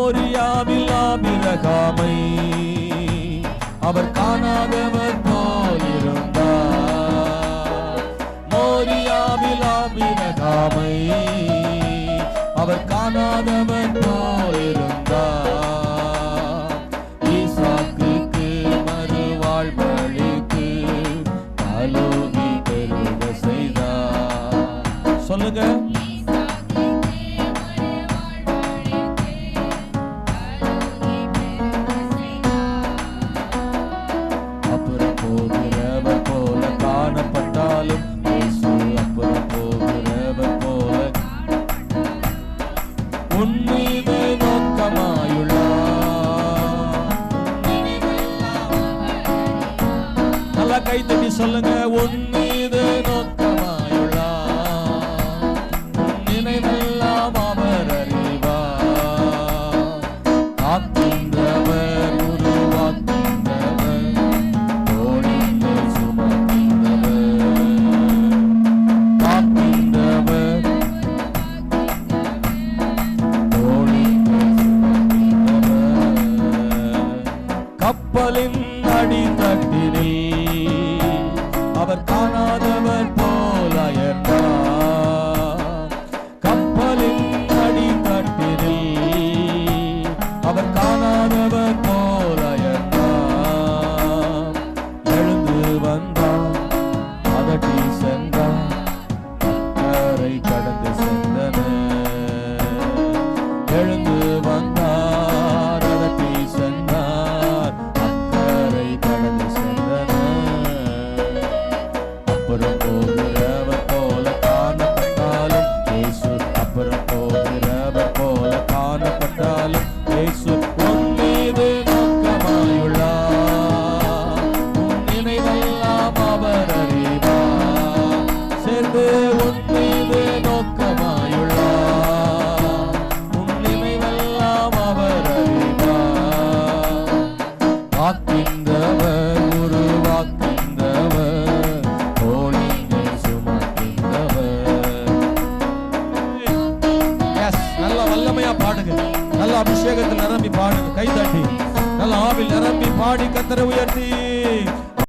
மோரியாவில் ஆபிரகாமை அவர் காணாதவர் போலிருந்தார். மோரியாவில் ஆபிரகாமை அவர் காணாதவர் போலிருந்தார். ஈசாக்குக்கு மறுவாழ்வளித்து அலோகி பெருக செய்தார். சொல்லுங்க. அப்புறம் போகிறவர் போல காணப்பட்டாலும் இயேசு அப்புறம் போகிறவர் போல உன்மீது நோக்கமாயுள்ளார். நல்லா கை தட்டி சொல்லுங்க. உன்மீது நோக்கமாயுள்ளார். நினைவெல்லாம் அவர் அறிவார். காக்கின்றவர் உருவாக்கின்றவர் தோளிலே சுமக்கின்றவர். காக்கின்றவர் கப்பலின் அடித்தட்டினில் அவர் காணாதவர் போலாயர்ந்தார். கப்பலின் அடித்தட்டினில் அவர் காணாதவர் போலாயர்ந்தார். எழுந்து வந்தார், அதட்டி சென்றார், அக்கரை கடந்து சென்றனர். எழுந்து வந்தார், அதட்டி சென்றார், அக்கரை கடந்து சென்றனர். அப்புறம் போகிறவர் போல காணப்பட்டாலும் இயேசு அப்புறம் போகிறவர் போல காணப்பட்டாலும் இயேசு உன் மீது நோக்கமாயுள்ளார். உன் நினைவெல்லாம் அவர் அறிவார். சேர்ந்து உன் மீது நோக்கமாயுள்ளார். உன் நினைவெல்லாம் அவர் அறிவார். காக்கின்றவர் உருவாக்கின்றவர் தோளிலே சுமக்கின்றவர். நல்ல வல்லமையா பாடுங்க. நல்ல அபிஷேகத்தில் நிரம்பி பாடுங்க. கை தட்டி நல்ல ஆவில் நிரம்பி பாடி கர்த்தரை உயர்த்தி